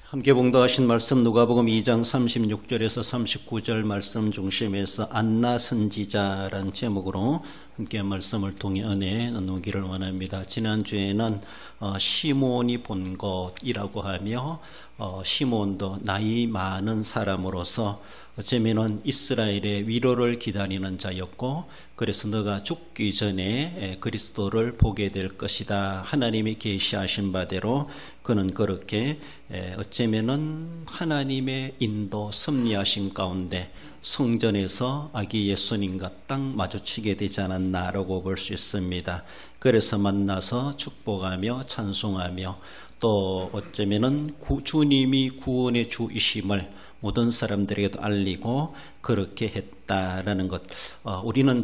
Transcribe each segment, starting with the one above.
함께 봉독하신 말씀 누가복음 2장 36절에서 39절 말씀 중심에서 안나 선지자라는 제목으로 함께 말씀을 통해 은혜 나누기를 원합니다. 지난주에는 시몬이 본 것이라고 하며 시몬도 나이 많은 사람으로서 어쩌면은 이스라엘의 위로를 기다리는 자였고, 그래서 너가 죽기 전에 그리스도를 보게 될 것이다. 하나님이 계시하신 바대로 그는 그렇게 어쩌면은 하나님의 인도 섭리하신 가운데 성전에서 아기 예수님과 딱 마주치게 되지 않았나라고 볼 수 있습니다. 그래서 만나서 축복하며 찬송하며 또 어쩌면은 주님이 구원의 주이심을 모든 사람들에게도 알리고 그렇게 했다라는 것.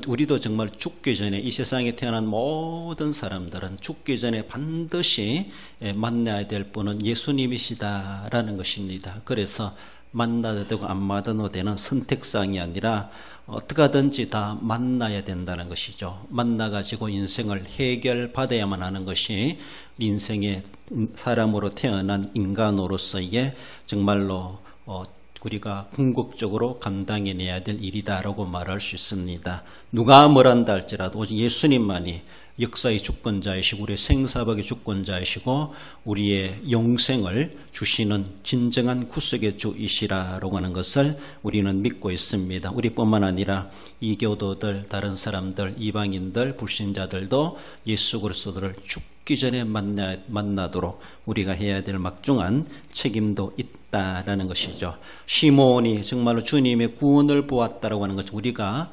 우리도 정말 죽기 전에, 이 세상에 태어난 모든 사람들은 죽기 전에 반드시 만나야 될 분은 예수님이시다라는 것입니다. 그래서 만나도 되고 안 만나도 되는 선택사항이 아니라 어떻게 하든지 다 만나야 된다는 것이죠. 만나가지고 인생을 해결받아야만 하는 것이 인생의 사람으로 태어난 인간으로서의 정말로 우리가 궁극적으로 감당해내야 될 일이다라고 말할 수 있습니다. 누가 뭐란다 할지라도 오직 예수님만이 역사의 주권자이시고 우리의 생사박의 주권자이시고 우리의 영생을 주시는 진정한 구속의 주이시라고 하는 것을 우리는 믿고 있습니다. 우리뿐만 아니라 이교도들, 다른 사람들, 이방인들, 불신자들도 예수 그리스도를 죽기 전에 만나도록 우리가 해야 될 막중한 책임도 있다라는 것이죠. 시몬이 정말로 주님의 구원을 보았다라고 하는 것, 우리가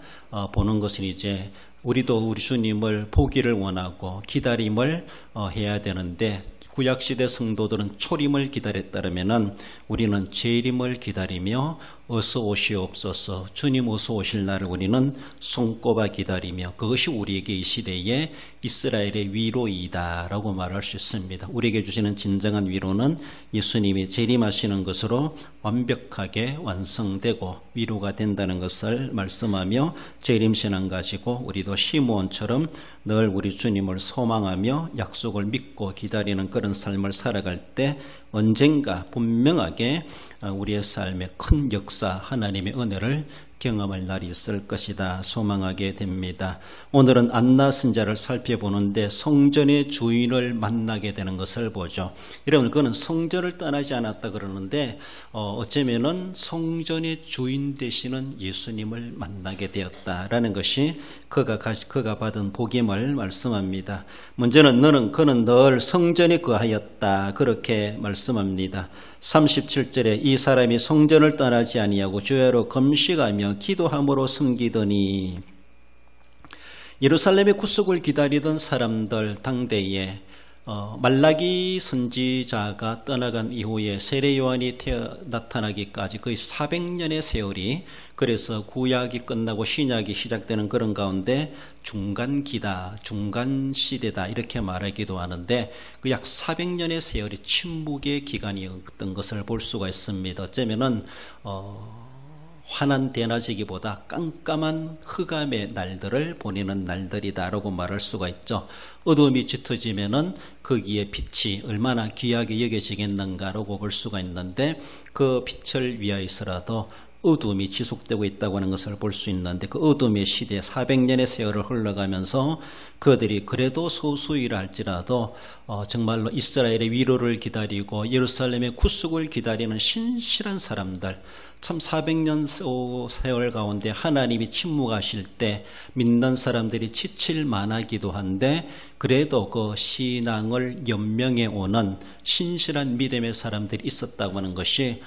보는 것은 이제 우리도 우리 주님을 보기를 원하고 기다림을 해야 되는데, 구약시대 성도들은 초림을 기다렸다면은 우리는 재림을 기다리며 어서 오시옵소서, 주님 어서 오실 날을 우리는 손꼽아 기다리며, 그것이 우리에게 이 시대의 이스라엘의 위로이다라고 말할 수 있습니다. 우리에게 주시는 진정한 위로는 예수님이 재림하시는 것으로 완벽하게 완성되고 위로가 된다는 것을 말씀하며, 재림신앙 가지고 우리도 시므온처럼 늘 우리 주님을 소망하며 약속을 믿고 기다리는 그런 삶을 살아갈 때 언젠가 분명하게 우리의 삶에 큰 역사, 하나님의 은혜를 경험할 날이 있을 것이다 소망하게 됩니다. 오늘은 안나 선자를 살펴보는데 성전의 주인을 만나게 되는 것을 보죠. 여러분, 그는 성전을 떠나지 않았다 그러는데 어쩌면은 성전의 주인 되시는 예수님을 만나게 되었다라는 것이 그가 받은 복임을 말씀합니다. 문제는 그는 늘 성전에 거하였다 그렇게 말씀합니다. 37절에 이 사람이 성전을 떠나지 아니하고 주야로 금식하며 기도함으로 섬기더니, 예루살렘의 구속을 기다리던 사람들 당대에 말라기 선지자가 떠나간 이후에 세례 요한이 나타나기까지 거의 400년의 세월이, 그래서 구약이 끝나고 신약이 시작되는 그런 가운데 중간기다, 중간시대다 이렇게 말하기도 하는데, 그 약 400년의 세월이 침묵의 기간이었던 것을 볼 수가 있습니다. 어쩌면은 환한 대낮이기보다 깜깜한 흑암의 날들을 보내는 날들이다라고 말할 수가 있죠. 어둠이 짙어지면은 거기에 빛이 얼마나 귀하게 여겨지겠는가라고 볼 수가 있는데, 그 빛을 위하여서라도 어둠이 지속되고 있다고 하는 것을 볼 수 있는데, 그 어둠의 시대 400년의 세월을 흘러가면서 그들이 그래도 소수이라 할지라도 정말로 이스라엘의 위로를 기다리고 예루살렘의 구속을 기다리는 신실한 사람들, 참 400년 세월 가운데 하나님이 침묵하실 때 믿는 사람들이 지칠 만하기도 한데, 그래도 그 신앙을 연명해 오는 신실한 믿음의 사람들이 있었다고 하는 것이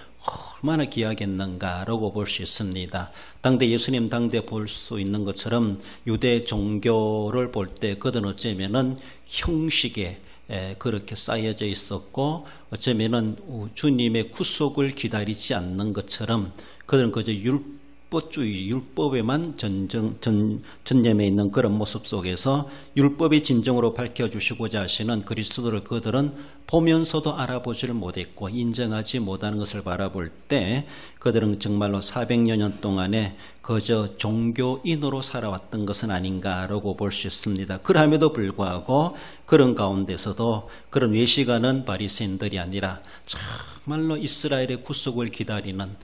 얼마나 귀하겠는가라고 볼 수 있습니다. 당대 예수님 당대 볼 수 있는 것처럼 유대 종교를 볼 때 그들은 어쩌면은 형식에 그렇게 쌓여져 있었고, 어쩌면은 주님의 구속을 기다리지 않는 것처럼 그들은 그저 율법주의, 율법에만 전념해 있는 그런 모습 속에서 율법이 진정으로 밝혀주시고자 하시는 그리스도를 그들은 보면서도 알아보지를 못했고 인정하지 못하는 것을 바라볼 때 그들은 정말로 400여 년 동안에 그저 종교인으로 살아왔던 것은 아닌가라고 볼 수 있습니다. 그럼에도 불구하고 그런 가운데서도 그런 외식하는 바리새인들이 아니라 정말로 이스라엘의 구속을 기다리는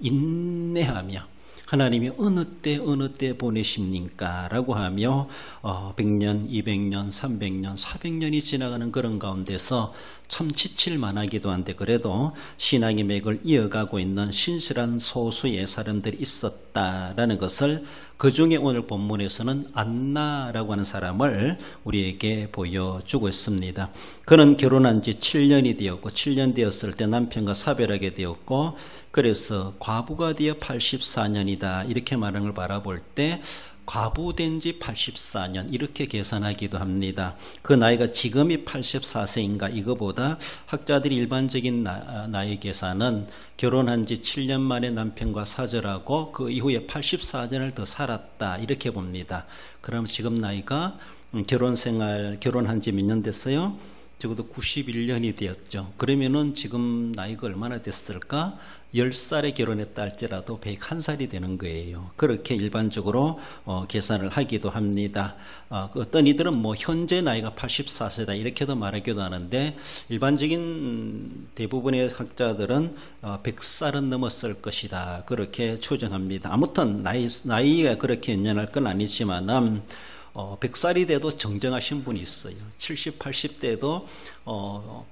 인내하며 하나님이 어느 때 보내십니까? 라고 하며 100년, 200년, 300년, 400년이 지나가는 그런 가운데서 참 지칠만하기도 한데 그래도 신앙의 맥을 이어가고 있는 신실한 소수의 사람들이 있었다라는 것을 그 중에 오늘 본문에서는 안나라고 하는 사람을 우리에게 보여주고 있습니다. 그는 결혼한 지 7년이 되었고 7년 되었을 때 남편과 사별하게 되었고 그래서 과부가 되어 84년이다 이렇게 말하는 걸 바라볼 때 과부된 지 84년 이렇게 계산하기도 합니다. 그 나이가 지금이 84세인가 이거보다 학자들이 일반적인 나이 계산은 결혼한 지 7년 만에 남편과 사절하고 그 이후에 84년을 더 살았다 이렇게 봅니다. 그럼 지금 나이가 결혼한 지 몇 년 됐어요? 적어도 91년이 되었죠. 그러면은 지금 나이가 얼마나 됐을까? 10살에 결혼했다 할지라도 101살이 되는 거예요. 그렇게 일반적으로 계산을 하기도 합니다. 어떤 이들은 뭐 현재 나이가 84세다 이렇게도 말하기도 하는데 일반적인 대부분의 학자들은 100살은 넘었을 것이다 그렇게 추정합니다. 아무튼 나이가 그렇게 연연할 건 아니지만은 100살이 돼도 정정하신 분이 있어요. 70, 80대도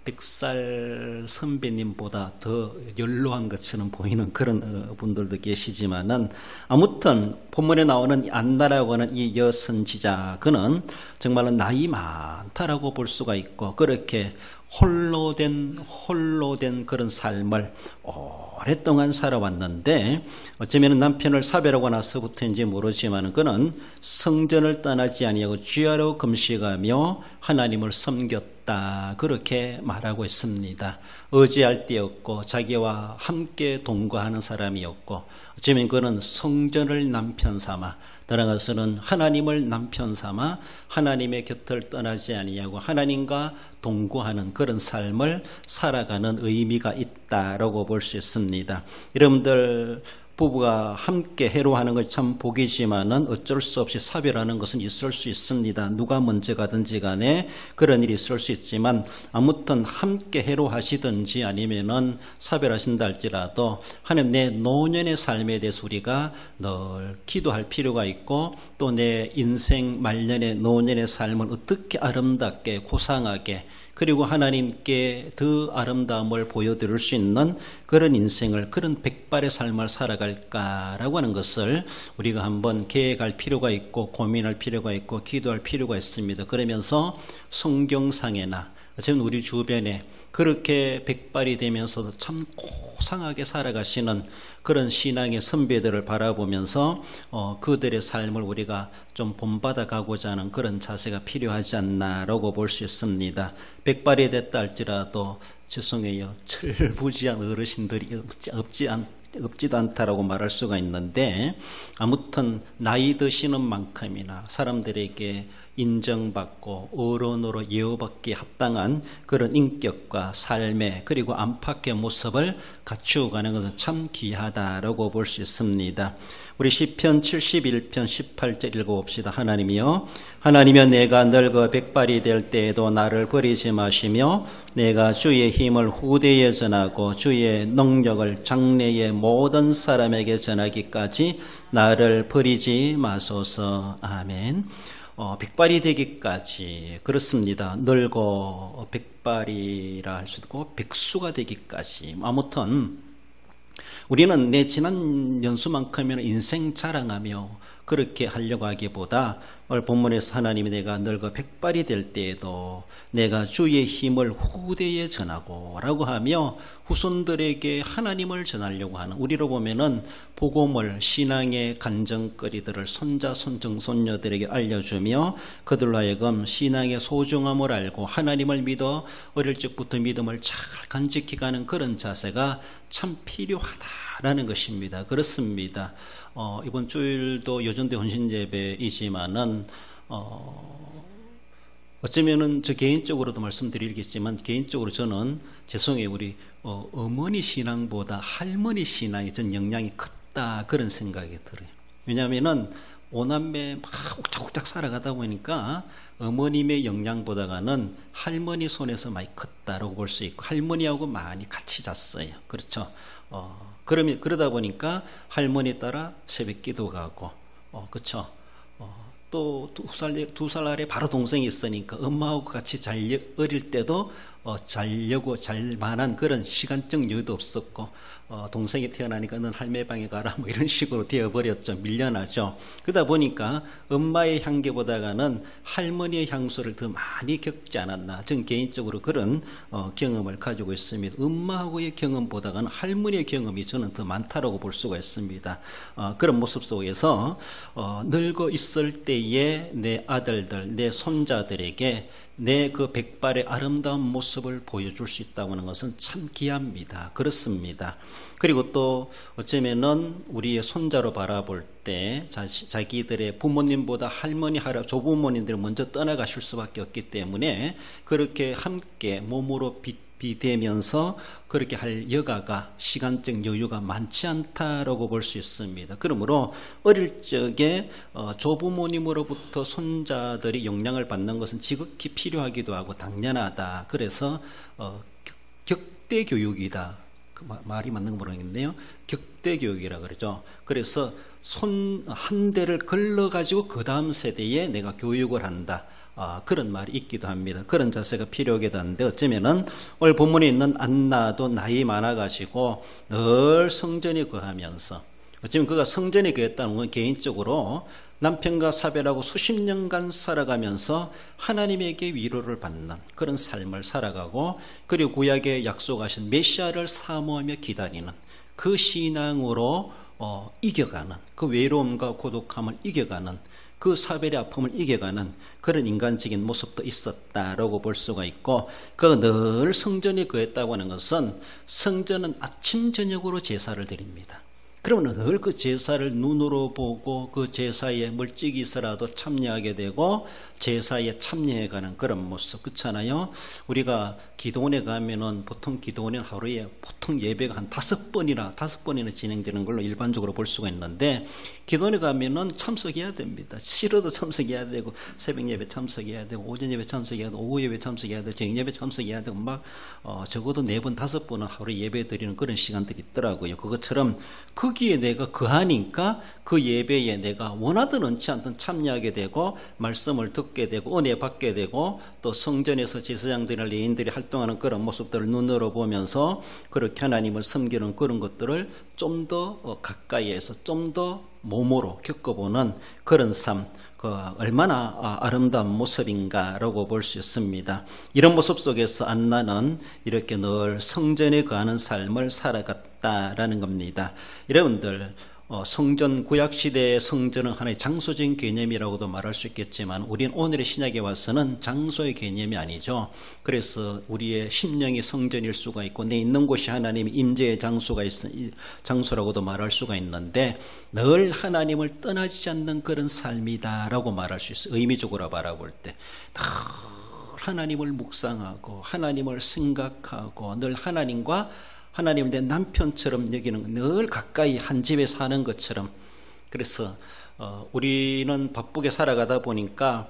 100살 선배님보다 더 연로한 것처럼 보이는 그런 분들도 계시지만은 아무튼 본문에 나오는 안나라고 하는 이 여선지자 그는 정말로 나이 많다라고 볼 수가 있고 그렇게 홀로 된 그런 삶을 오랫동안 살아왔는데 어쩌면 남편을 사별하고 나서부터인지 모르지만 그는 성전을 떠나지 아니하고 주야로 금식하며 하나님을 섬겼다 그렇게 말하고 있습니다. 의지할 데 없고 자기와 함께 동거하는 사람이었고 어쩌면 그는 성전을 남편 삼아 따라가서는 하나님을 남편 삼아 하나님의 곁을 떠나지 아니하고 하나님과 동거하는 그런 삶을 살아가는 의미가 있다라고 볼 수 있습니다. 여러분들 부부가 함께 해로하는 것 참 복이지만은 어쩔 수 없이 사별하는 것은 있을 수 있습니다. 누가 먼저 가든지 간에 그런 일이 있을 수 있지만 아무튼 함께 해로하시든지 아니면은 사별하신다 할지라도 하나님 내 노년의 삶에 대해서 우리가 늘 기도할 필요가 있고 또 내 인생 말년의 노년의 삶을 어떻게 아름답게 고상하게 그리고 하나님께 더 아름다움을 보여드릴 수 있는 그런 인생을 그런 백발의 삶을 살아갈까라고 하는 것을 우리가 한번 계획할 필요가 있고 고민할 필요가 있고 기도할 필요가 있습니다. 그러면서 성경상에나 지금 우리 주변에 그렇게 백발이 되면서도 참 고상하게 살아가시는 그런 신앙의 선배들을 바라보면서 그들의 삶을 우리가 좀 본받아 가고자 하는 그런 자세가 필요하지 않나라고 볼 수 있습니다. 백발이 됐다 할지라도 죄송해요. 철부지한 어르신들이 없지도 않다라고 말할 수가 있는데 아무튼 나이 드시는 만큼이나 사람들에게 인정받고 어른으로 예우받기에 합당한 그런 인격과 삶의 그리고 안팎의 모습을 갖추어가는 것은 참 귀하다라고 볼 수 있습니다. 우리 시편 71편 18절 읽어봅시다. 하나님이여 내가 늙어 백발이 될 때에도 나를 버리지 마시며 내가 주의 힘을 후대에 전하고 주의 능력을 장래의 모든 사람에게 전하기까지 나를 버리지 마소서. 아멘. 백발이 되기까지 그렇습니다. 늙어 백발이라 할 수도 있고 백수가 되기까지 아무튼 우리는 내 지난 연수만큼이나 인생 자랑하며 그렇게 하려고 하기보다 오늘 본문에서 하나님이 내가 늙어 백발이 될 때에도 내가 주의 힘을 후대에 전하고 라고 하며 후손들에게 하나님을 전하려고 하는 우리로 보면은 복음을 신앙의 간증거리들을 손자 손정 손녀들에게 알려주며 그들로 하여금 신앙의 소중함을 알고 하나님을 믿어 어릴 적부터 믿음을 잘 간직해가는 그런 자세가 참 필요하다라는 것입니다. 그렇습니다. 이번 주일도 여전대 헌신예배이지만은 어쩌면은 저 개인적으로도 말씀드리겠지만 개인적으로 저는 죄송해요. 우리 어머니 신앙보다 할머니 신앙이 전 영향이 컸다 그런 생각이 들어요. 왜냐하면은 오남매 막 옥작옥작 살아가다 보니까 어머님의 영향보다는 할머니 손에서 많이 컸다라고 볼 수 있고 할머니하고 많이 같이 잤어요. 그렇죠. 그러다 보니까 할머니 따라 새벽 기도 가고 그렇죠. 또 두 살 아래 바로 동생이 있으니까 엄마하고 같이 어릴 때도 자려고 잘 만한 그런 시간적 여유도 없었고 동생이 태어나니까 넌 할매 방에 가라 뭐 이런 식으로 되어버렸죠. 밀려나죠. 그러다 보니까 엄마의 향기보다는 할머니의 향수를 더 많이 겪지 않았나. 저는 개인적으로 그런 경험을 가지고 있습니다. 엄마하고의 경험보다는 할머니의 경험이 저는 더 많다라고 볼 수가 있습니다. 그런 모습 속에서 늙어 있을 때의 내 아들들, 내 손자들에게 내 그 백발의 아름다운 모습을 보여줄 수 있다고 하는 것은 참 귀합니다. 그렇습니다. 그리고 또 어쩌면은 우리의 손자로 바라볼 때 자기들의 부모님보다 할머니, 조부모님들이 먼저 떠나가실 수밖에 없기 때문에 그렇게 함께 몸으로 비대면서 그렇게 할 여가가 시간적 여유가 많지 않다라고 볼 수 있습니다. 그러므로 어릴 적에 조부모님으로부터 손자들이 영향을 받는 것은 지극히 필요하기도 하고 당연하다. 그래서 격대 교육이다. 그 말이 맞는 거 모르겠네요. 격대 교육이라 그러죠. 그래서 손 한 대를 걸러 가지고 그 다음 세대에 내가 교육을 한다. 그런 말이 있기도 합니다. 그런 자세가 필요하기도 한데 어쩌면은 오늘 본문에 있는 안나도 나이 많아가지고 늘 성전에 거하면서 어쩌면 그가 성전에 거했다는 건 개인적으로 남편과 사별하고 수십 년간 살아가면서 하나님에게 위로를 받는 그런 삶을 살아가고 그리고 구약에 약속하신 메시아를 사모하며 기다리는 그 신앙으로 이겨가는 그 외로움과 고독함을 이겨가는 그 사별의 아픔을 이겨가는 그런 인간적인 모습도 있었다라고 볼 수가 있고 그가 늘 성전에 거했다고 하는 것은 성전은 아침 저녁으로 제사를 드립니다. 그러면 늘 그 제사를 눈으로 보고 그 제사에 멀찍이 있어라도 참여하게 되고 제사에 참여해가는 그런 모습 그렇잖아요. 우리가 기도원에 가면은 보통 기도원에 하루에 보통 예배가 한 5번이나 진행되는 걸로 일반적으로 볼 수가 있는데 기도원에 가면은 참석해야 됩니다. 싫어도 참석해야 되고 새벽 예배 참석해야 되고 오전 예배 참석해야 되고 오후 예배 참석해야 되고 저녁 예배 참석해야 되고 막 적어도 4번 5번은 하루에 예배 드리는 그런 시간들이 있더라고요. 그것처럼 거기에 내가 거하니까 그 예배에 내가 원하든 원치 않든 참여하게 되고 말씀을 듣게 되고 은혜 받게 되고 또 성전에서 제사장들이나 레인들이 활동하는 그런 모습들을 눈으로 보면서 그렇게 하나님을 섬기는 그런 것들을 좀 더 가까이에서 좀 더 몸으로 겪어보는 그런 삶 얼마나 아름다운 모습인가라고 볼 수 있습니다. 이런 모습 속에서 안나는 이렇게 늘 성전에 거하는 삶을 살아갔다라는 겁니다. 여러분들 성전 구약시대의 성전은 하나의 장소적인 개념이라고도 말할 수 있겠지만 우리는 오늘의 신약에 와서는 장소의 개념이 아니죠. 그래서 우리의 심령이 성전일 수가 있고 내 있는 곳이 하나님의 임재의 장소라고도 말할 수가 있는데 늘 하나님을 떠나지 않는 그런 삶이다라고 말할 수 있어요. 의미적으로 바라볼 때 늘 하나님을 묵상하고 하나님을 생각하고 늘 하나님을 내 남편처럼 여기는 늘 가까이 한 집에 사는 것처럼 그래서 우리는 바쁘게 살아가다 보니까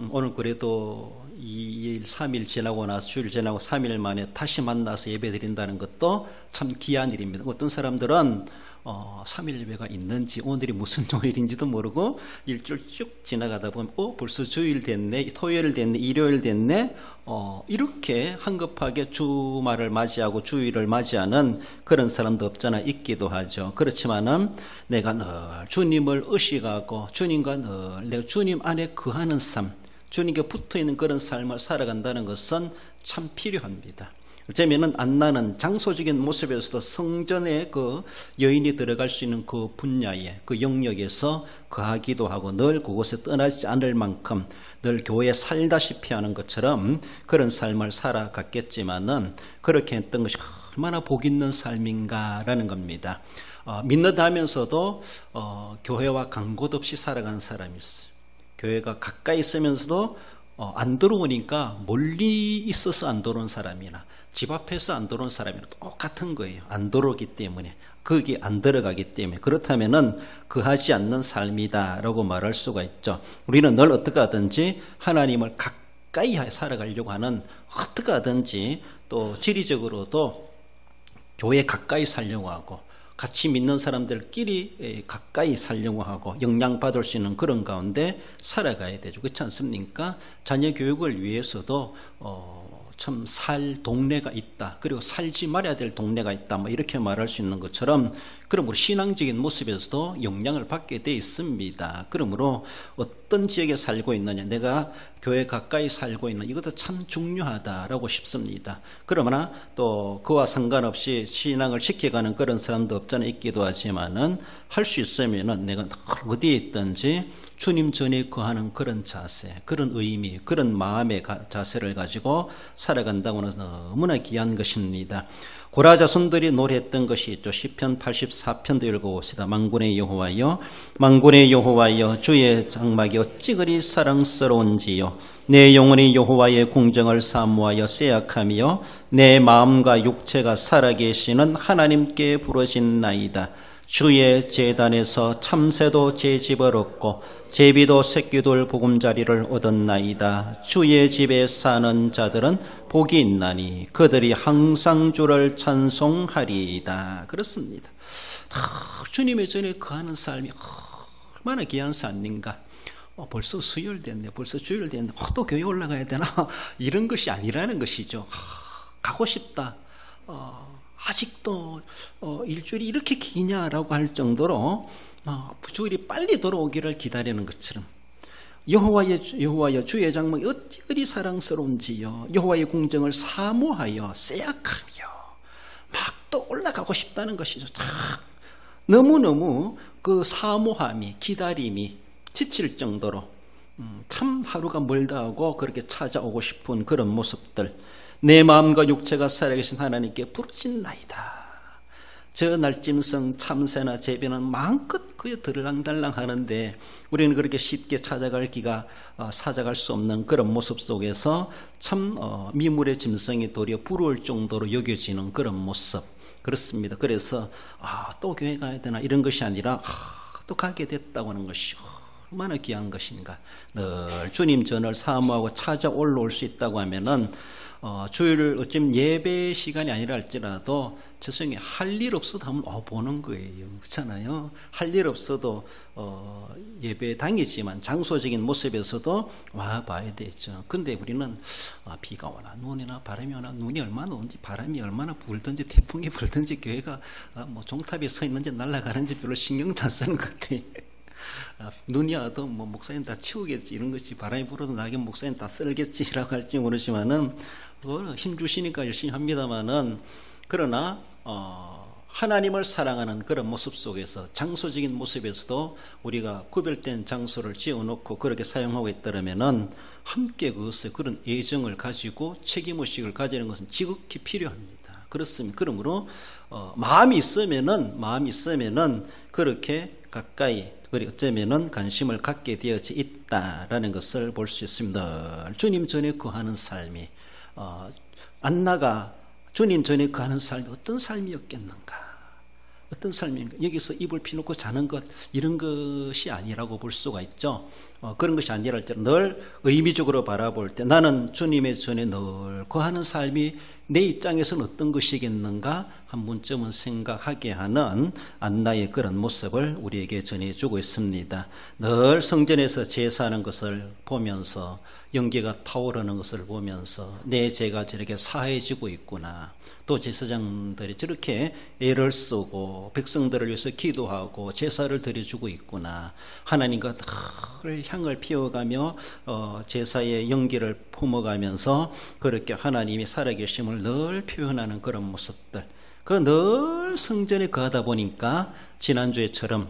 오늘 그래도 2일 3일 지나고 나서 주일 지나고 3일 만에 다시 만나서 예배 드린다는 것도 참 귀한 일입니다. 어떤 사람들은 3일 예배가 있는지 오늘이 무슨 요일인지도 모르고 일주일 쭉 지나가다 보면 벌써 주일 됐네, 토요일 됐네, 일요일 됐네 이렇게 한급하게 주말을 맞이하고 주일을 맞이하는 그런 사람도 없잖아 있기도 하죠. 그렇지만은 내가 늘 주님을 의식하고 주님과 늘 내가 주님 안에 거하는 삶 주님께 붙어있는 그런 삶을 살아간다는 것은 참 필요합니다. 어쩌면은 안나는 장소적인 모습에서도 성전에 그 여인이 들어갈 수 있는 그 분야에 그 영역에서 거하기도 하고 늘 그곳에 떠나지 않을 만큼 늘 교회에 살다시피 하는 것처럼 그런 삶을 살아갔겠지만은 그렇게 했던 것이 얼마나 복 있는 삶인가라는 겁니다. 믿는다 하면서도 교회와 간 곳 없이 살아가는 사람이 있어요. 교회가 가까이 있으면서도 안 들어오니까 멀리 있어서 안 들어온 사람이나 집 앞에서 안 들어온 사람이나 똑같은 거예요. 안 들어오기 때문에, 거기 안 들어가기 때문에. 그렇다면은 거하지 않는 삶이다라고 말할 수가 있죠. 우리는 늘 어떻게 하든지 하나님을 가까이 살아가려고 하는, 어떻게 하든지 또 지리적으로도 교회 가까이 살려고 하고, 같이 믿는 사람들끼리 가까이 살려고 하고 영향받을 수 있는 그런 가운데 살아가야 되죠. 그렇지 않습니까? 자녀 교육을 위해서도 참 살 동네가 있다. 그리고 살지 말아야 될 동네가 있다. 뭐 이렇게 말할 수 있는 것처럼, 그러므로 신앙적인 모습에서도 영향을 받게 돼 있습니다. 그러므로 어떤 지역에 살고 있느냐, 내가 교회 가까이 살고 있는, 이것도 참 중요하다라고 싶습니다. 그러나 또 그와 상관없이 신앙을 지켜가는 그런 사람도 없잖아 있기도 하지만은, 할 수 있으면은 내가 어디에 있든지 주님 전에 거하는 그런 자세, 그런 의미, 그런 마음의 자세를 가지고 살아간다고는 너무나 귀한 것입니다. 고라 자손들이 노래했던 것이 있죠. 시편 84편도 읽어봅시다. 만군의 여호와여, 만군의 여호와여, 주의 장막이 어찌 그리 사랑스러운지요. 내 영혼이 여호와의 공정을 사모하여 쇠약하며 내 마음과 육체가 살아계시는 하나님께 부르짖나이다. 주의 제단에서 참새도 제 집을 얻고 제비도 새끼돌 보금자리를 얻었나이다. 주의 집에 사는 자들은 복이 있나니 그들이 항상 주를 찬송하리이다. 그렇습니다. 주님의 전에 거하는 삶이 얼마나 귀한 삶인가. 벌써 수요일 됐네, 벌써 주일 됐네, 또 교회 올라가야 되나, 이런 것이 아니라는 것이죠. 가고 싶다, 아직도 일주일이 이렇게 기냐라고 할 정도로 주일이 빨리 돌아오기를 기다리는 것처럼, 여호와여, 주의 장막이 어찌 그리 사랑스러운지요. 여호와의 공정을 사모하여 쇠약하며 막 또 올라가고 싶다는 것이죠. 너무너무 그 사모함이, 기다림이 지칠 정도로 참 하루가 멀다 하고 그렇게 찾아오고 싶은 그런 모습들, 내 마음과 육체가 살아계신 하나님께 부르짖나이다. 저 날짐승 참새나 제비는 마음껏 그에 들랑달랑 하는데 우리는 그렇게 쉽게 찾아갈 수 없는 그런 모습 속에서 참 미물의 짐승이 도리어 부러울 정도로 여겨지는 그런 모습. 그렇습니다. 그래서 또 교회 가야 되나 이런 것이 아니라 또 가게 됐다고 하는 것이 얼마나 귀한 것인가. 늘 주님 전을 사모하고 찾아 올라올 수 있다고 하면은 주일 어쩌면 예배 시간이 아니라 할지라도 세상에 할 일 없어도 한번 보는 거예요. 그렇잖아요. 할 일 없어도 예배 당이지만 장소적인 모습에서도 와 봐야 되죠. 근데 우리는 비가 오나 눈이나 바람이 오나, 눈이 얼마나 오는지 바람이 얼마나 불든지 태풍이 불든지 교회가 뭐 종탑에 서 있는지 날아가는지 별로 신경도 안 쓰는 것 같아요. 눈이 와도 뭐 목사님 다 치우겠지, 이런 것이 바람이 불어도 나게 목사님 다 쓸겠지라고 할지 모르지만은 힘 주시니까 열심히 합니다만은, 그러나 하나님을 사랑하는 그런 모습 속에서 장소적인 모습에서도 우리가 구별된 장소를 지어놓고 그렇게 사용하고 있다면은 함께 그것에 그런 애정을 가지고 책임의식을 가지는 것은 지극히 필요합니다. 그렇습니다. 그러므로 마음이 있으면은 그렇게 가까이, 그리고 어쩌면은 관심을 갖게 되어져 있다라는 것을 볼 수 있습니다. 주님 전에 거하는 삶이, 안나가 주님 전에 거하는 삶이 어떤 삶이었겠는가? 어떤 삶인가? 여기서 이불 피놓고 자는 것, 이런 것이 아니라고 볼 수가 있죠. 그런 것이 아니라 늘 의미적으로 바라볼 때 나는 주님의 전에 늘 거하는 삶이 내 입장에서는 어떤 것이겠는가 한 번쯤은 생각하게 하는 안나의 그런 모습을 우리에게 전해주고 있습니다. 늘 성전에서 제사하는 것을 보면서, 연기가 타오르는 것을 보면서 내 죄가 저렇게 사해지고 있구나, 또 제사장들이 저렇게 애를 쓰고 백성들을 위해서 기도하고 제사를 드려주고 있구나, 하나님과 늘 향을 피워가며 제사의 연기를 품어가면서 그렇게 하나님이 살아계심을 늘 표현하는 그런 모습들, 그 늘 성전에 거하다 보니까 지난주에처럼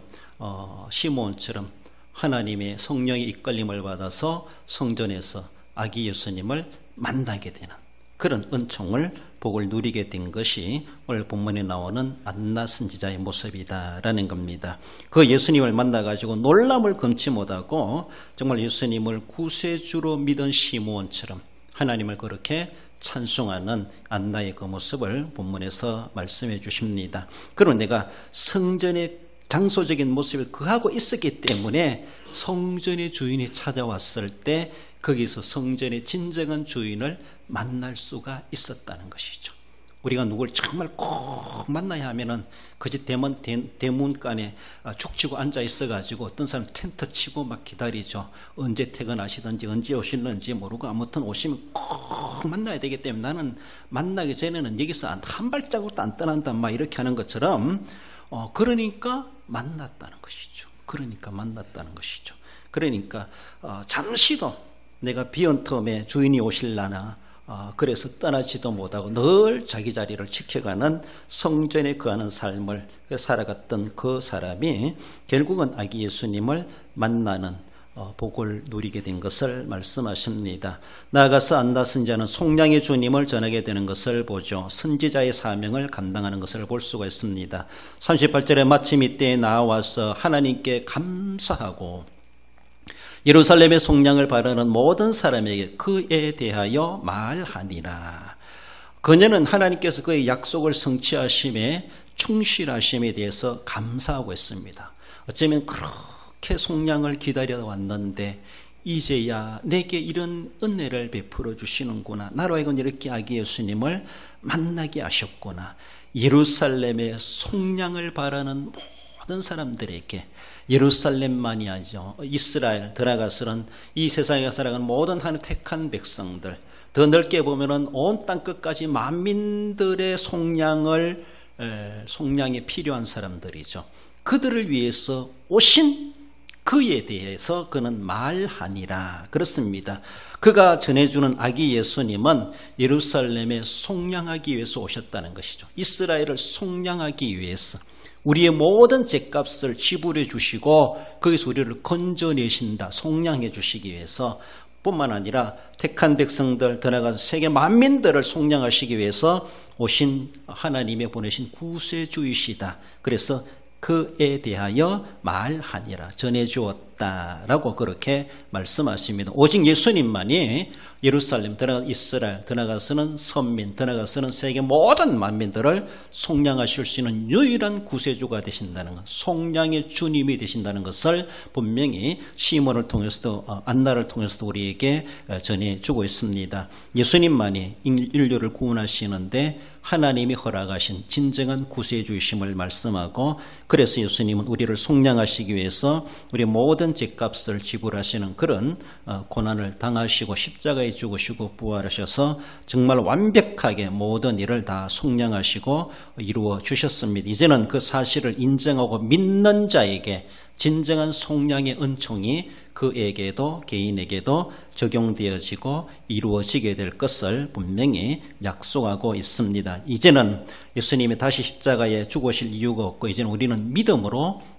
시몬처럼 하나님의 성령의 이끌림을 받아서 성전에서 아기 예수님을 만나게 되는 그런 은총을 복을 누리게 된 것이 오늘 본문에 나오는 안나 선지자의 모습이다라는 겁니다. 그 예수님을 만나가지고 놀람을 금치 못하고 정말 예수님을 구세주로 믿은 시므온처럼 하나님을 그렇게 찬송하는 안나의 그 모습을 본문에서 말씀해 주십니다. 그러면 내가 성전의 장소적인 모습을 그하고 있었기 때문에 성전의 주인이 찾아왔을 때 거기서 성전의 진정한 주인을 만날 수가 있었다는 것이죠. 우리가 누굴 정말 꼭 만나야 하면은 그집 대문간에 죽치고 앉아 있어가지고 어떤 사람 텐트 치고 막 기다리죠. 언제 퇴근하시든지 언제 오실는지 모르고 아무튼 오시면 꼭 만나야 되기 때문에 나는 만나기 전에는 여기서 한 발자국도 안 떠난다 막 이렇게 하는 것처럼 그러니까 만났다는 것이죠. 그러니까 잠시도 내가 비온 틈에 주인이 오실라나 그래서 떠나지도 못하고 늘 자기 자리를 지켜가는 성전에 거하는 삶을 살아갔던 그 사람이 결국은 아기 예수님을 만나는 복을 누리게 된 것을 말씀하십니다. 나아가서 안나 선지자는 속량의 주님을 전하게 되는 것을 보죠. 선지자의 사명을 감당하는 것을 볼 수가 있습니다. 38절에 마침 이때에 나와서 하나님께 감사하고 예루살렘의 속량을 바라는 모든 사람에게 그에 대하여 말하니라. 그녀는 하나님께서 그의 약속을 성취하심에 충실하심에 대해서 감사하고 있습니다. 어쩌면 그렇게 속량을 기다려왔는데 이제야 내게 이런 은혜를 베풀어 주시는구나. 나로 하여금 이렇게 아기 예수님을 만나게 하셨구나. 예루살렘의 속량을 바라는 모든 사람들에게 예루살렘만이 아니죠. 이스라엘 들어가서는 이 세상에 살아가는 모든 하나님 택한 백성들, 더 넓게 보면은 온 땅 끝까지 만민들의 속량이 필요한 사람들이죠. 그들을 위해서 오신 그에 대해서 그는 말하니라. 그렇습니다. 그가 전해주는 아기 예수님은 예루살렘에 속량하기 위해서 오셨다는 것이죠. 이스라엘을 속량하기 위해서 우리의 모든 죗값을 지불해 주시고 거기서 우리를 건져내신다, 속량해 주시기 위해서 뿐만 아니라 택한 백성들 더 나아가서 세계 만민들을 속량하시기 위해서 오신 하나님의 보내신 구세주이시다. 그래서 그에 대하여 말하니라, 전해주었다라고 그렇게 말씀하십니다. 오직 예수님만이 예루살렘 들어가 이스라엘 들어가서는 선민 들어가서는 세계 모든 만민들을 속량하실 수 있는 유일한 구세주가 되신다는 것, 속량의 주님이 되신다는 것을 분명히 시몬을 통해서도 안나를 통해서도 우리에게 전해주고 있습니다. 예수님만이 인류를 구원하시는데 하나님이 허락하신 진정한 구세주이심을 말씀하고, 그래서 예수님은 우리를 속량하시기 위해서 우리 모든 죗값을 지불하시는 그런 고난을 당하시고 십자가에 죽으시고 부활하셔서 정말 완벽하게 모든 일을 다 속량하시고 이루어 주셨습니다. 이제는 그 사실을 인정하고 믿는 자에게 진정한 속량의 은총이 그에게도 개인에게도 적용되어지고 이루어지게 될 것을 분명히 약속하고 있습니다. 이제는 예수님이 다시 십자가에 죽으실 이유가 없고 이제는 우리는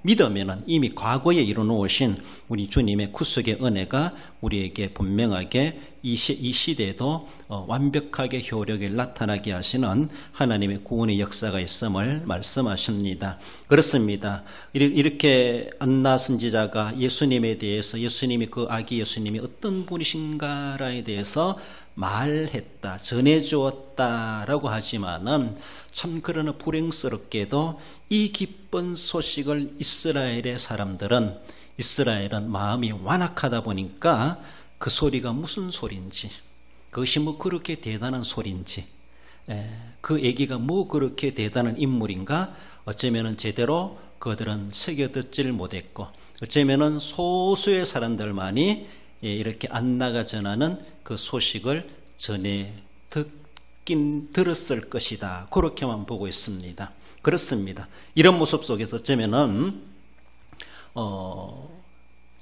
믿으면은 이미 과거에 이루어놓으신 우리 주님의 구속의 은혜가 우리에게 분명하게 이 시대에도 완벽하게 효력을 나타나게 하시는 하나님의 구원의 역사가 있음을 말씀하십니다. 그렇습니다. 이렇게 안나 선지자가 예수님에 대해서 예수님이 그 아기 예수님이 어떤 분이신가에 대해서 말했다, 전해주었다라고 하지만은 참 그러나 불행스럽게도 이 기쁜 소식을 이스라엘은 마음이 완악하다 보니까 그 소리가 무슨 소리인지, 그것이 뭐 그렇게 대단한 소리인지, 그 얘기가 뭐 그렇게 대단한 인물인가, 어쩌면은 제대로 그들은 새겨 듣지를 못했고, 어쩌면은 소수의 사람들만이 이렇게 안나가 전하는 그 소식을 전해 들었을 것이다. 그렇게만 보고 있습니다. 그렇습니다. 이런 모습 속에서 어쩌면은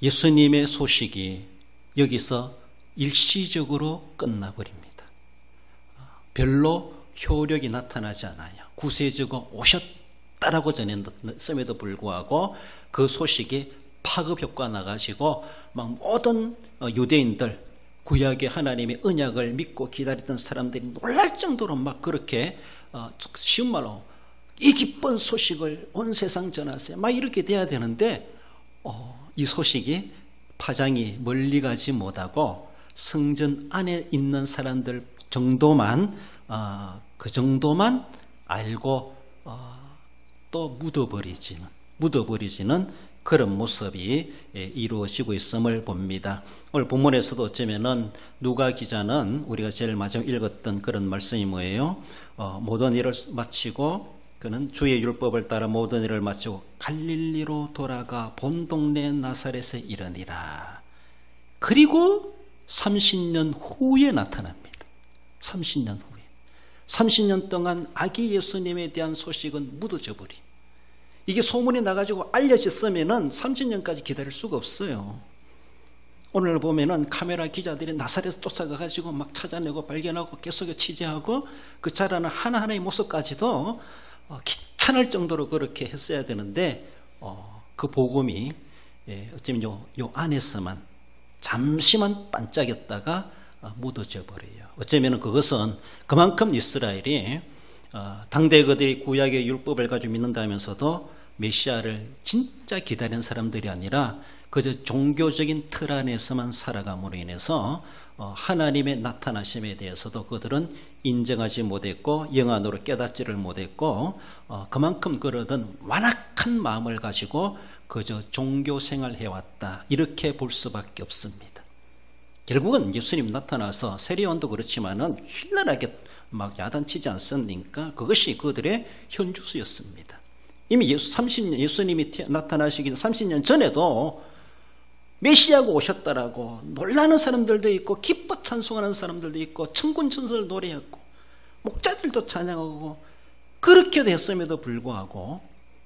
예수님의 소식이 여기서 일시적으로 끝나버립니다. 별로 효력이 나타나지 않아요. 구세주가 오셨다라고 전했음에도 불구하고 그 소식이 파급 효과 나가지고 막 모든 유대인들, 구약의 하나님의 언약을 믿고 기다렸던 사람들이 놀랄 정도로 막 그렇게 쉬운 말로 이 기쁜 소식을 온 세상 전하세요. 막 이렇게 돼야 되는데 이 소식이 파장이 멀리 가지 못하고 성전 안에 있는 사람들 정도만 그 정도만 알고 또 묻어버리지는 그런 모습이 이루어지고 있음을 봅니다. 오늘 본문에서도 어쩌면은 누가 기자는 우리가 제일 마지막 읽었던 그런 말씀이 뭐예요? 모든 일을 마치고 그는 주의 율법을 따라 모든 일을 마치고 갈릴리로 돌아가 본 동네 나사렛에 이르니라. 그리고 30년 후에 나타납니다. 30년 후에. 30년 동안 아기 예수님에 대한 소식은 묻어져 버리. 이게 소문이 나가지고 알려졌으면은 30년까지 기다릴 수가 없어요. 오늘 보면은 카메라 기자들이 나사렛에 쫓아가가지고 막 찾아내고 발견하고 계속 취재하고 그 자라는 하나하나의 모습까지도 귀찮을 정도로 그렇게 했어야 되는데 그 복음이 어쩌면 요 안에서만 잠시만 반짝였다가 묻어져 버려요. 어쩌면 그것은 그만큼 이스라엘이 당대 그들이 구약의 율법을 가지고 믿는다면서도 메시아를 진짜 기다리는 사람들이 아니라 그저 종교적인 틀 안에서만 살아감으로 인해서 하나님의 나타나심에 대해서도 그들은 인정하지 못했고 영안으로 깨닫지를 못했고 그만큼 그러던 완악한 마음을 가지고 그저 종교생활 해왔다 이렇게 볼 수밖에 없습니다. 결국은 예수님 나타나서 세례요한도 그렇지만은 휘날하게 막 야단치지 않습니까? 그것이 그들의 현주소였습니다. 이미 예수님이 나타나시기 30년 전에도 메시아가 오셨다라고 놀라는 사람들도 있고 기뻐 찬송하는 사람들도 있고 천군 천사를 노래했고 목자들도 찬양하고 그렇게 됐음에도 불구하고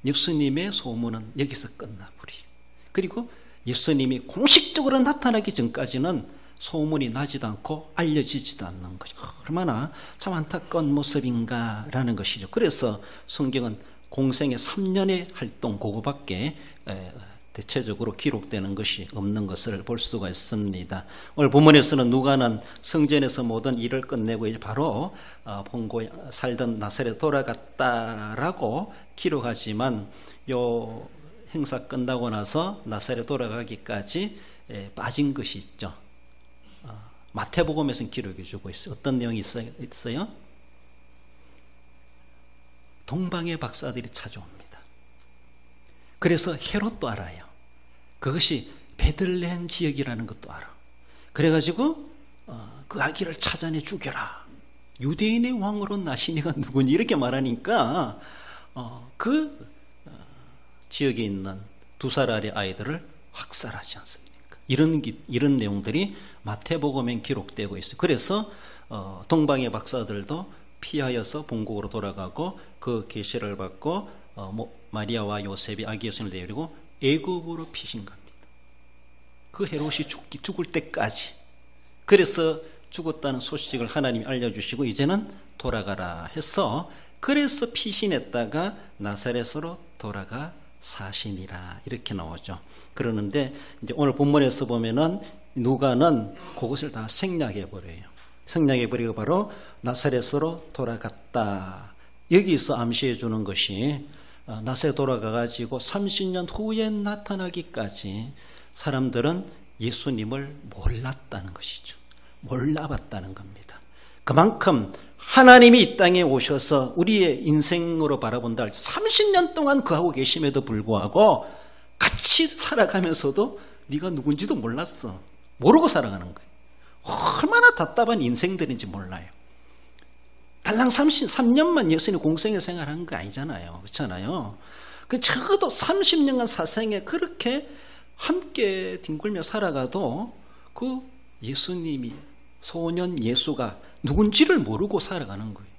예수님의 소문은 여기서 끝나버리. 그리고 예수님이 공식적으로 나타나기 전까지는 소문이 나지도 않고 알려지지도 않는 것이 얼마나 참 안타까운 모습인가라는 것이죠. 그래서 성경은 공생의 3년의 활동 그거밖에 대체적으로 기록되는 것이 없는 것을 볼 수가 있습니다. 오늘 본문에서는 누가는 성전에서 모든 일을 끝내고 이제 바로 본고에 살던 나사렛에 돌아갔다라고 기록하지만 요 행사 끝나고 나서 나사렛에 돌아가기까지 빠진 것이 있죠. 마태복음에서는 기록해 주고 있어요. 어떤 내용이 있어요? 동방의 박사들이 찾아옵니다. 그래서 헤롯도 알아요. 그것이 베들레헴 지역이라는 것도 알아. 그래가지고 그 아기를 찾아내 죽여라. 유대인의 왕으로 나시니가 누구니 이렇게 말하니까 그 지역에 있는 2살짜리 아이들을 학살하지 않습니까? 이런 내용들이 마태복음에 기록되고 있어요. 그래서 동방의 박사들도 피하여서 본국으로 돌아가고 그 계시를 받고 마리아와 요셉이 아기 예수를 데리고 애굽으로 피신 겁니다. 그 헤롯이 죽을 때까지. 그래서 죽었다는 소식을 하나님이 알려주시고 이제는 돌아가라 해서 그래서 피신했다가 나사렛으로 돌아가 사시니라 이렇게 나오죠. 그러는데 이제 오늘 본문에서 보면은 누가는 그것을 다 생략해 버려요. 생략해 버리고 바로 나사렛으로 돌아갔다. 여기서 암시해 주는 것이 나사렛 돌아가 가지고 30년 후에 나타나기까지 사람들은 예수님을 몰랐다는 것이죠. 몰라봤다는 겁니다. 그만큼 하나님이 이 땅에 오셔서 우리의 인생으로 바라본다 할 때 30년 동안 그하고 계심에도 불구하고 같이 살아가면서도 네가 누군지도 몰랐어. 모르고 살아가는 거예요. 얼마나 답답한 인생들인지 몰라요. 달랑 33년만 예수님 공생의 생활한 거 아니잖아요. 그렇잖아요. 적어도 30년간 사생에 그렇게 함께 뒹굴며 살아가도 그 예수님이 소년 예수가 누군지를 모르고 살아가는 거예요.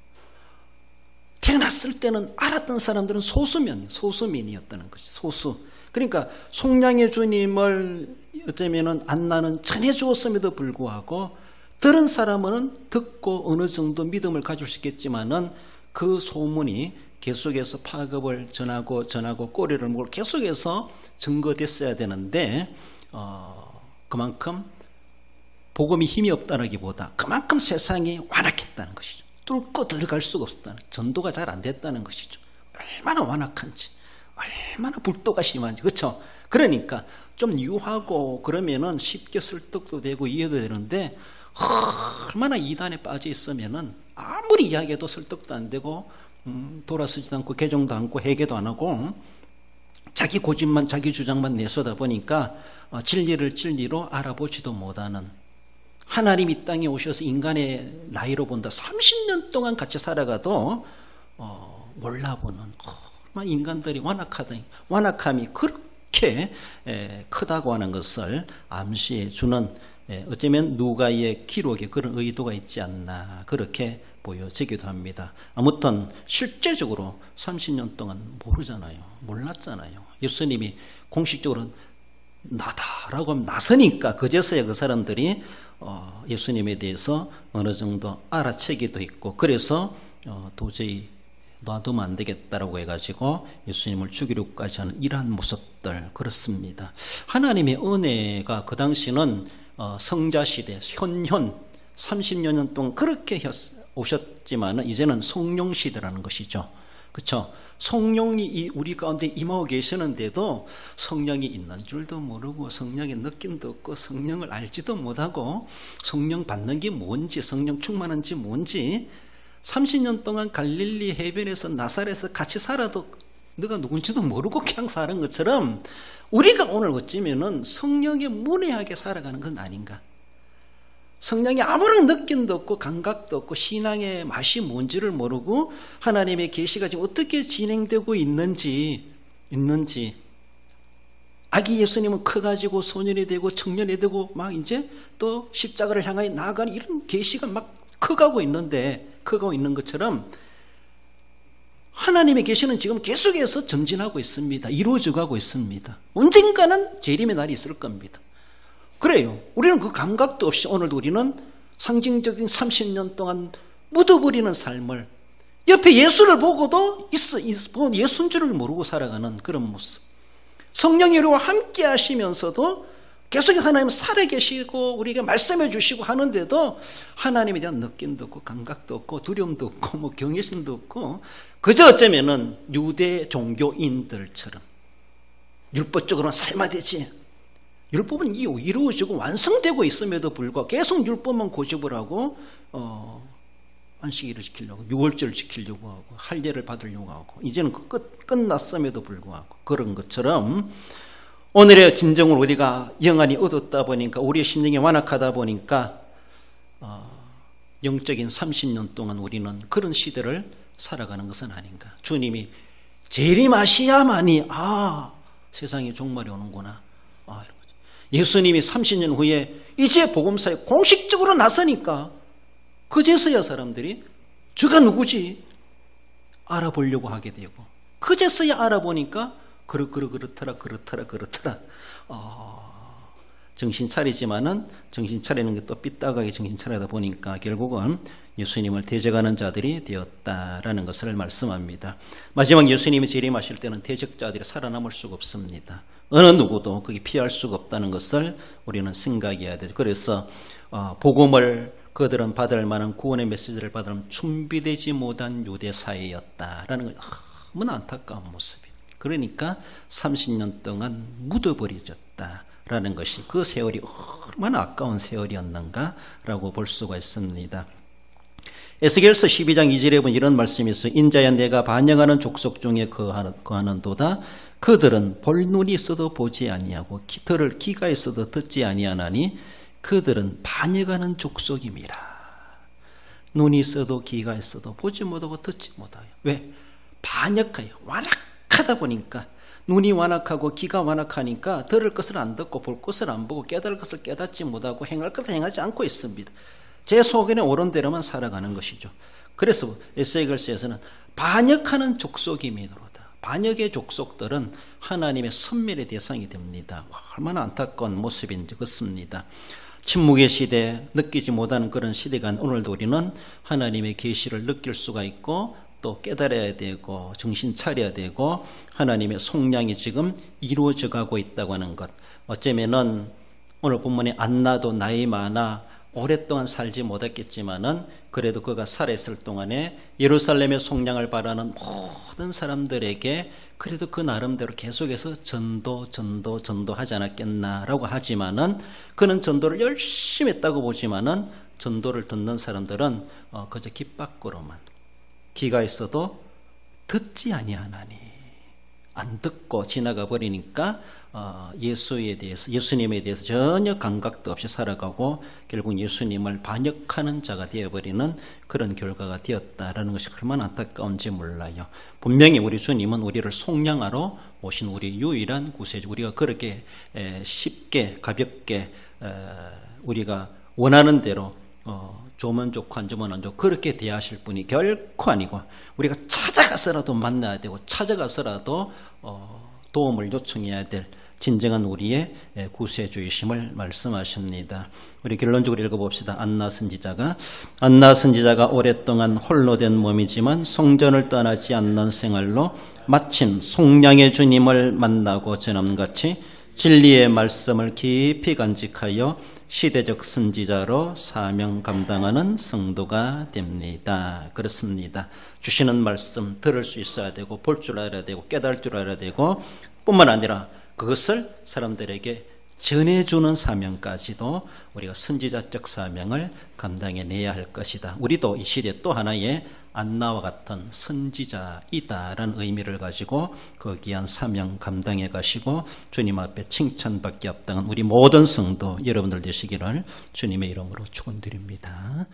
태어났을 때는 알았던 사람들은 소수민이었다는 거죠. 소수. 그러니까 속량의 주님을 어쩌면은 안나는 전해 주었음에도 불구하고 들은 사람은 듣고 어느 정도 믿음을 가질 수 있겠지만은 그 소문이 계속해서 파급을 전하고 꼬리를 물고 계속해서 증거됐어야 되는데 그만큼 복음이 힘이 없다기보다 그만큼 세상이 완악했다는 것이죠. 뚫고 들어갈 수가 없었다는, 전도가 잘 안 됐다는 것이죠. 얼마나 완악한지, 얼마나 불도가 심한지, 그렇죠? 그러니까 좀 유하고 그러면은 쉽게 설득도 되고 이해도 되는데, 얼마나 이단에 빠져 있으면은 아무리 이야기해도 설득도 안 되고 돌아서지도 않고 개종도 않고 회개도 안 하고 자기 고집만, 자기 주장만 내서다 보니까 진리를 진리로 알아보지도 못하는, 하나님 이 땅에 오셔서 인간의 나이로 본다 30년 동안 같이 살아가도 몰라보는, 인간들이 완악함이 그렇게 크다고 하는 것을 암시해 주는, 어쩌면 누가의 기록에 그런 의도가 있지 않나, 그렇게 보여지기도 합니다. 아무튼 실제적으로 30년 동안 모르잖아요. 몰랐잖아요. 예수님이 공식적으로 나다라고 나서니까 그제서야 그 사람들이 예수님에 대해서 어느 정도 알아채기도 있고, 그래서 도저히 놔두면 안 되겠다라고 해가지고 예수님을 죽이려고까지 하는 이러한 모습들, 그렇습니다. 하나님의 은혜가 그 당시는 성자시대, 현현 30여 년 동안 그렇게 오셨지만 이제는 성령시대라는 것이죠. 그렇죠? 성령이 우리 가운데 임하고 계시는데도 성령이 있는 줄도 모르고 성령의 느낌도 없고 성령을 알지도 못하고 성령 받는 게 뭔지, 성령 충만한지 뭔지, 30년 동안 갈릴리 해변에서 나사렛에서 같이 살아도 너가 누군지도 모르고 그냥 사는 것처럼 우리가 오늘 어쩌면은 성령에 문외하게 살아가는 건 아닌가. 성령이 아무런 느낌도 없고 감각도 없고 신앙의 맛이 뭔지를 모르고 하나님의 계시가 지금 어떻게 진행되고 있는지 아기 예수님은 커가지고 소년이 되고 청년이 되고 막 이제 또 십자가를 향하여 나아가는 이런 계시가 막 커가고 있는 것처럼 하나님의 계시는 지금 계속해서 전진하고 있습니다. 이루어져 가고 있습니다. 언젠가는 재림의 날이 있을 겁니다. 그래요. 우리는 그 감각도 없이 오늘도 우리는 상징적인 30년 동안 묻어버리는 삶을, 옆에 예수를 보고도 예수인 줄을 모르고 살아가는 그런 모습. 성령이 우리와 함께 하시면서도 계속 하나님 살아계시고 우리에게 말씀해 주시고 하는데도 하나님에 대한 느낌도 없고 감각도 없고 두려움도 없고 뭐 경외심도 없고 그저 어쩌면은 유대 종교인들처럼 율법적으로는 삶아야 되지. 율법은 이루어지고 완성되고 있음에도 불구하고 계속 율법만 고집을 하고 안식일을 지키려고, 유월절을 지키려고 하고, 할례를 받으려고 하고, 이제는 끝났음에도 불구하고 그런 것처럼 오늘의 진정을 우리가 영안이 얻었다 보니까 우리의 심령이 완악하다 보니까 영적인 30년 동안 우리는 그런 시대를 살아가는 것은 아닌가. 주님이 재림하시야만이 세상에 종말이 오는구나. 예수님이 30년 후에 이제 복음사에 공식적으로 나서니까 그제서야 사람들이 주가 누구지 알아보려고 하게 되고, 그제서야 알아보니까 그렇더라. 정신 차리지만은 정신 차리는 게 또 삐딱하게 정신 차리다 보니까 결국은 예수님을 대적하는 자들이 되었다라는 것을 말씀합니다. 마지막 예수님이 재림하실 때는 대적자들이 살아남을 수가 없습니다. 어느 누구도 그게 피할 수가 없다는 것을 우리는 생각해야 돼요. 그래서 복음을 그들은 받을 만한 구원의 메시지를 받으면 준비되지 못한 유대 사회였다라는 건 너무나 안타까운 모습이에요. 그러니까 30년 동안 묻어버려졌다라는 것이 그 세월이 얼마나 아까운 세월이었는가라고 볼 수가 있습니다. 에스겔서 12장 2절에 보면 이런 말씀이 있어요. 인자야 내가 반역하는 족속 중에 거하는도다. 그들은 볼 눈이 있어도 보지 아니하고 들을 귀가 있어도 듣지 아니하나니 그들은 반역하는 족속임이라. 눈이 있어도 귀가 있어도 보지 못하고 듣지 못하여. 왜? 반역하여 완악하다 보니까, 눈이 완악하고 귀가 완악하니까 들을 것을 안 듣고 볼 것을 안 보고 깨달을 것을 깨닫지 못하고 행할 것을 행하지 않고 있습니다. 제 소견에 옳은 대로만 살아가는 것이죠. 그래서 에스겔서에서는 반역하는 족속임이로다. 반역의 족속들은 하나님의 선멸의 대상이 됩니다. 얼마나 안타까운 모습인지 그렇습니다. 침묵의 시대, 느끼지 못하는 그런 시대가 오늘도 우리는 하나님의 계시를 느낄 수가 있고 또 깨달아야 되고 정신 차려야 되고 하나님의 속량이 지금 이루어져 가고 있다고 하는 것. 어쩌면은 오늘 본문에 안나도 나이 많아 오랫동안 살지 못했겠지만은 그래도 그가 살아있을 동안에 예루살렘의 속량을 바라는 모든 사람들에게 그래도 그 나름대로 계속해서 전도하지 않았겠나라고 하지만은 그는 전도를 열심히 했다고 보지만은 전도를 듣는 사람들은 그저 귀 밖으로만, 귀가 있어도 듣지 아니하나니, 안 듣고 지나가 버리니까 예수님에 대해서 전혀 감각도 없이 살아가고 결국 예수님을 반역하는 자가 되어버리는 그런 결과가 되었다라는 것이 얼마나 안타까운지 몰라요. 분명히 우리 주님은 우리를 속량하러 오신 우리 유일한 구세주, 우리가 그렇게 쉽게 가볍게 우리가 원하는 대로 좋으면 좋고 안 좋으면 안 좋고 그렇게 대하실 분이 결코 아니고, 우리가 찾아가서라도 만나야 되고 찾아가서라도 도움을 요청해야 될 진정한 우리의 구세주이심을 말씀하십니다. 우리 결론적으로 읽어봅시다. 안나 선지자가 오랫동안 홀로 된 몸이지만 성전을 떠나지 않는 생활로 마침 속량의 주님을 만나고 전함같이 진리의 말씀을 깊이 간직하여 시대적 선지자로 사명 감당하는 성도가 됩니다. 그렇습니다. 주시는 말씀 들을 수 있어야 되고 볼 줄 알아야 되고 깨달을 줄 알아야 되고, 뿐만 아니라 그것을 사람들에게 전해주는 사명까지도 우리가 선지자적 사명을 감당해내야 할 것이다. 우리도 이 시대 또 하나의 안나와 같은 선지자이다라는 의미를 가지고 그 귀한 사명 감당해 가시고 주님 앞에 칭찬받기 합당한 우리 모든 성도 여러분들 되시기를 주님의 이름으로 축원드립니다.